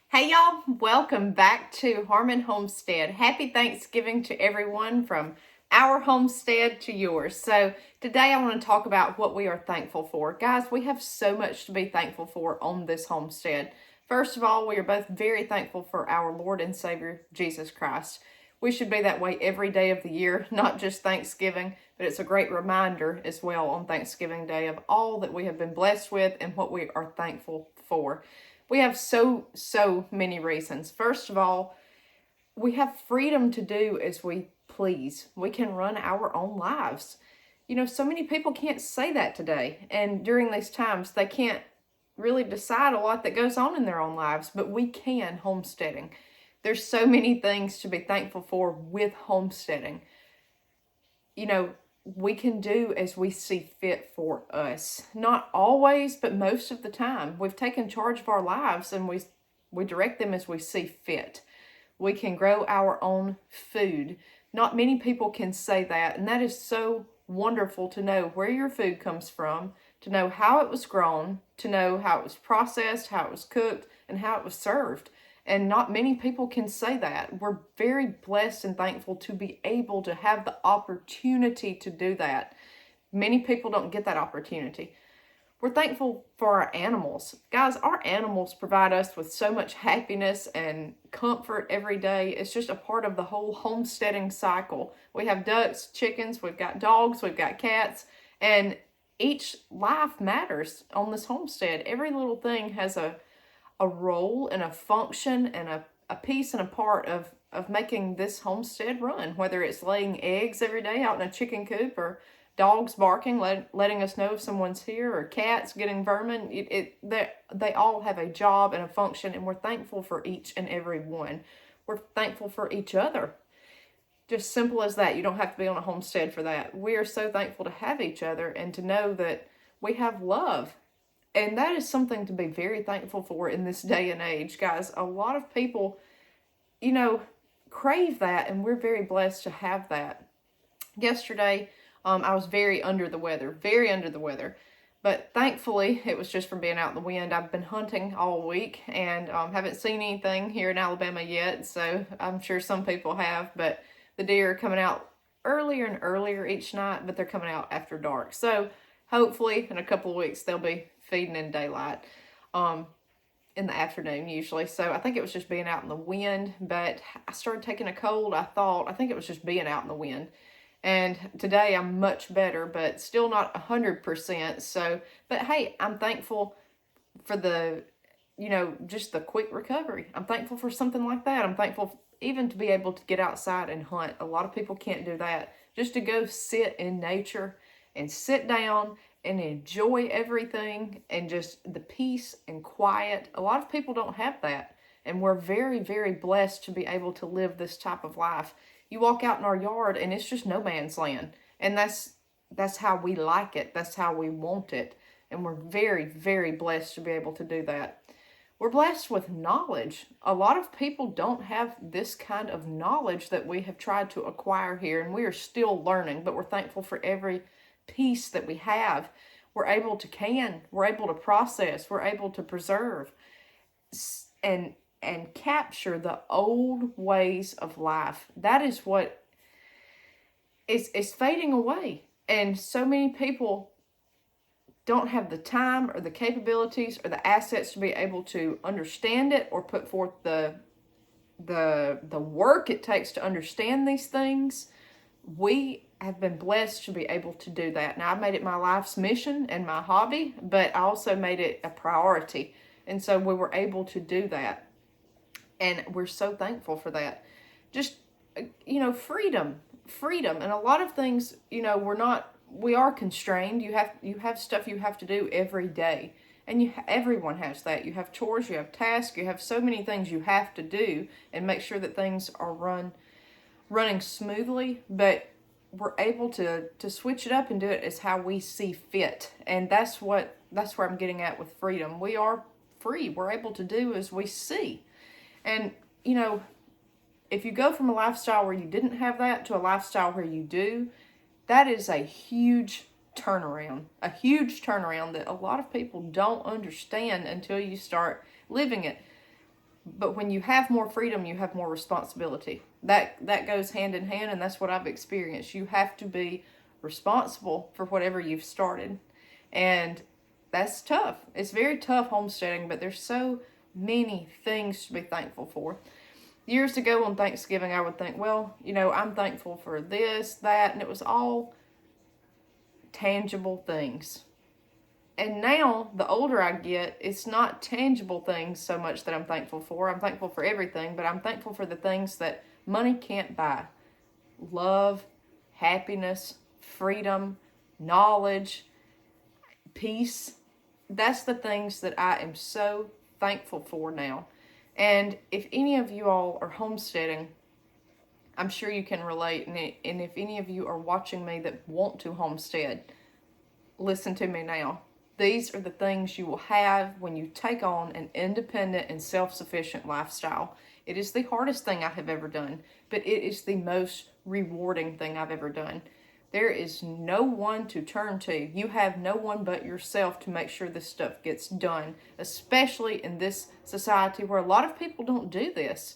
Hey y'all, welcome back to Harmon Homestead. Happy Thanksgiving to everyone from our homestead to yours. So today I want to talk about what we are thankful for. Guys, we have so much to be thankful for on this homestead. First of all, we are both very thankful for our Lord and Savior, Jesus Christ. We should be that way every day of the year, not just Thanksgiving, but it's a great reminder as well on Thanksgiving Day of all that we have been blessed with and what we are thankful for. We have so many reasons. First of all, we have freedom to do as we please. We can run our own lives. So many people can't say that today. And during these times, they can't really decide a lot that goes on in their own lives, but we can homesteading. There's so many things to be thankful for with homesteading. We can do as we see fit for us. Not always, but most of the time. We've taken charge of our lives and we direct them as we see fit. We can grow our own food. Not many people can say that, and that is so wonderful to know where your food comes from, to know how it was grown, to know how it was processed, how it was cooked, and how it was served. And not many people can say that. We're very blessed and thankful to be able to have the opportunity to do that. Many people don't get that opportunity. We're thankful for our animals. Guys, our animals provide us with so much happiness and comfort every day. It's just a part of the whole homesteading cycle. We have ducks, chickens, we've got dogs, we've got cats, and each life matters on this homestead. Every little thing has a role and a function and a piece and a part of making this homestead run, whether it's laying eggs every day out in a chicken coop, or dogs barking, letting us know if someone's here, or cats getting vermin. They all have a job and a function, and we're thankful for each and every one. We're thankful for each other. Just simple as that. You don't have to be on a homestead for that. We are so thankful to have each other and to know that we have love. And that is something to be very thankful for in this day and age, guys. A lot of people, crave that, and we're very blessed to have that. Yesterday, I was very under the weather. But thankfully, it was just from being out in the wind. I've been hunting all week and haven't seen anything here in Alabama yet, so I'm sure some people have. But the deer are coming out earlier and earlier each night, but they're coming out after dark. So hopefully in a couple of weeks, they'll be feeding in daylight in the afternoon usually. So I think it was just being out in the wind, but I started taking a cold. I think it was just being out in the wind. And today I'm much better, but still not 100%. So, but hey, I'm thankful for just the quick recovery. I'm thankful for something like that. I'm thankful even to be able to get outside and hunt. A lot of people can't do that. Just to go sit in nature and sit down and enjoy everything and just the peace and quiet. A lot of people don't have that. And we're very, very blessed to be able to live this type of life. You walk out in our yard and it's just no man's land. And that's how we like it. That's how we want it. And we're very, very blessed to be able to do that. We're blessed with knowledge. A lot of people don't have this kind of knowledge that we have tried to acquire here, and we are still learning, but we're thankful for every piece that we have. We're able to process, we're able to preserve and capture the old ways of life. That is what is fading away. And so many people don't have the time or the capabilities or the assets to be able to understand it or put forth the work it takes to understand these things. We have been blessed to be able to do that. Now, I've made it my life's mission and my hobby, but I also made it a priority. And so we were able to do that. And we're so thankful for that. Just, freedom. And a lot of things, we are constrained. You have stuff you have to do every day. And everyone has that. You have chores, you have tasks, you have so many things you have to do and make sure that things are running smoothly, but we're able to switch it up and do it as how we see fit. And that's where I'm getting at with freedom. We are free. We're able to do as we see. And, if you go from a lifestyle where you didn't have that to a lifestyle where you do, that is a huge turnaround that a lot of people don't understand until you start living it. But when you have more freedom, you have more responsibility. That goes hand in hand, and that's what I've experienced. You have to be responsible for whatever you've started. And that's tough. It's very tough homesteading, but there's so many things to be thankful for. Years ago on Thanksgiving, I would think, well, I'm thankful for this, that, and it was all tangible things. And now, the older I get, it's not tangible things so much that I'm thankful for. I'm thankful for everything, but I'm thankful for the things that money can't buy. Love, happiness, freedom, knowledge, peace. That's the things that I am so thankful for now. And if any of you all are homesteading, I'm sure you can relate. And if any of you are watching me that want to homestead, listen to me now. These are the things you will have when you take on an independent and self-sufficient lifestyle. It is the hardest thing I have ever done, but it is the most rewarding thing I've ever done. There is no one to turn to. You have no one but yourself to make sure this stuff gets done, especially in this society where a lot of people don't do this.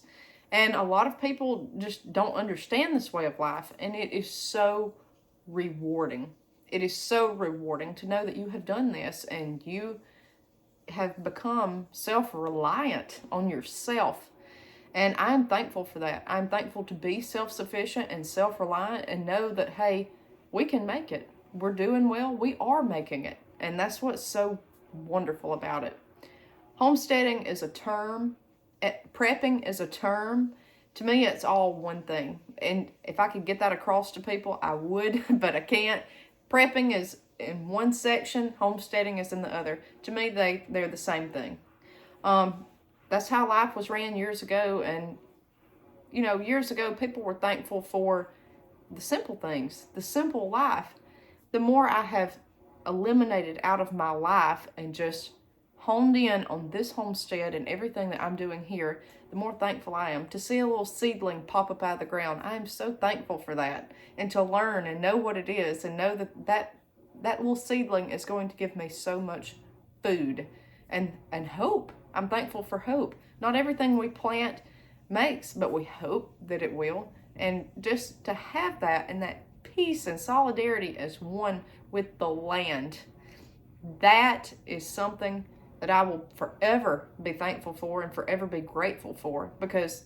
And a lot of people just don't understand this way of life, and it is so rewarding. It is so rewarding to know that you have done this and you have become self-reliant on yourself. And I'm thankful for that. I'm thankful to be self-sufficient and self-reliant and know that, hey, we can make it. We're doing well. We are making it. And that's what's so wonderful about it. Homesteading is a term. Prepping is a term. To me, it's all one thing. And if I could get that across to people, I would, but I can't. Prepping is in one section, homesteading is in the other. To me, they're the same thing. That's how life was ran years ago. And, years ago, people were thankful for the simple things, the simple life. The more I have eliminated out of my life and just honed in on this homestead and everything that I'm doing here, the more thankful I am. To see a little seedling pop up out of the ground, I am so thankful for that. And to learn and know what it is and know that little seedling is going to give me so much food and hope. I'm thankful for hope. Not everything we plant makes, but we hope that it will. And just to have that and that peace and solidarity as one with the land, that is something that I will forever be thankful for and forever be grateful for, because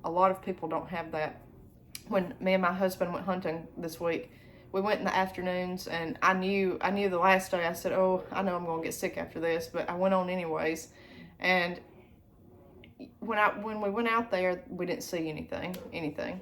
a lot of people don't have that. When me and my husband went hunting this week, we went in the afternoons, and I knew the last day, I said, oh, I know I'm going to get sick after this, but I went on anyways. And when we went out there, we didn't see anything.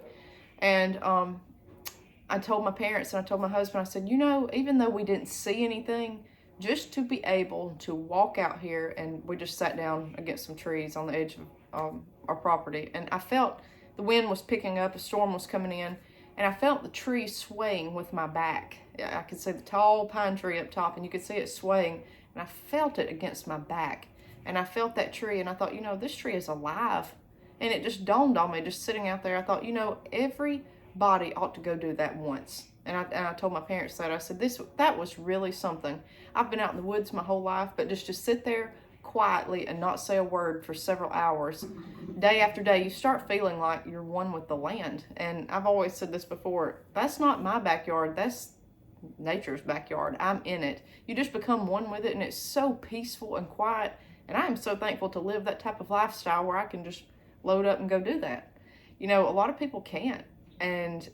And I told my parents and I told my husband, I said, even though we didn't see anything, just to be able to walk out here, and we just sat down against some trees on the edge of our property, and I felt the wind was picking up, a storm was coming in, and I felt the tree swaying with my back. I could see the tall pine tree up top, and you could see it swaying, and I felt it against my back, and I felt that tree, and I thought, this tree is alive. And it just dawned on me, just sitting out there, I thought, everybody ought to go do that once. And I told my parents that. I said, that was really something. I've been out in the woods my whole life, but just to sit there quietly and not say a word for several hours, day after day, you start feeling like you're one with the land. And I've always said this before, that's not my backyard, that's nature's backyard. I'm in it. You just become one with it, and it's so peaceful and quiet. And I am so thankful to live that type of lifestyle where I can just load up and go do that. A lot of people can't. And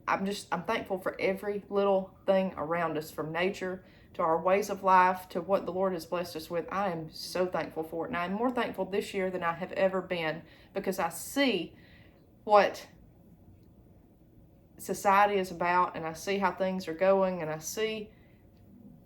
I'm thankful for every little thing around us, from nature to our ways of life to what the Lord has blessed us with. I am so thankful for it. And I'm more thankful this year than I have ever been, because I see what society is about, and I see how things are going, and I see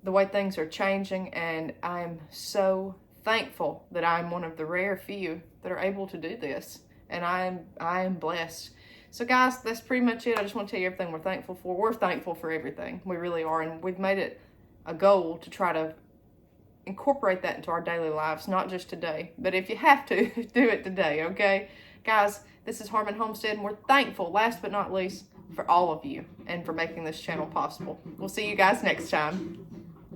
the way things are changing, and I'm so thankful that I'm one of the rare few that are able to do this, and I am blessed. So guys, that's pretty much it. I just want to tell you everything we're thankful for. We're thankful for everything. We really are, and we've made it a goal to try to incorporate that into our daily lives, not just today, but if you have to, do it today, okay? Guys, this is Harmon Homestead, and we're thankful, last but not least, for all of you and for making this channel possible. We'll see you guys next time.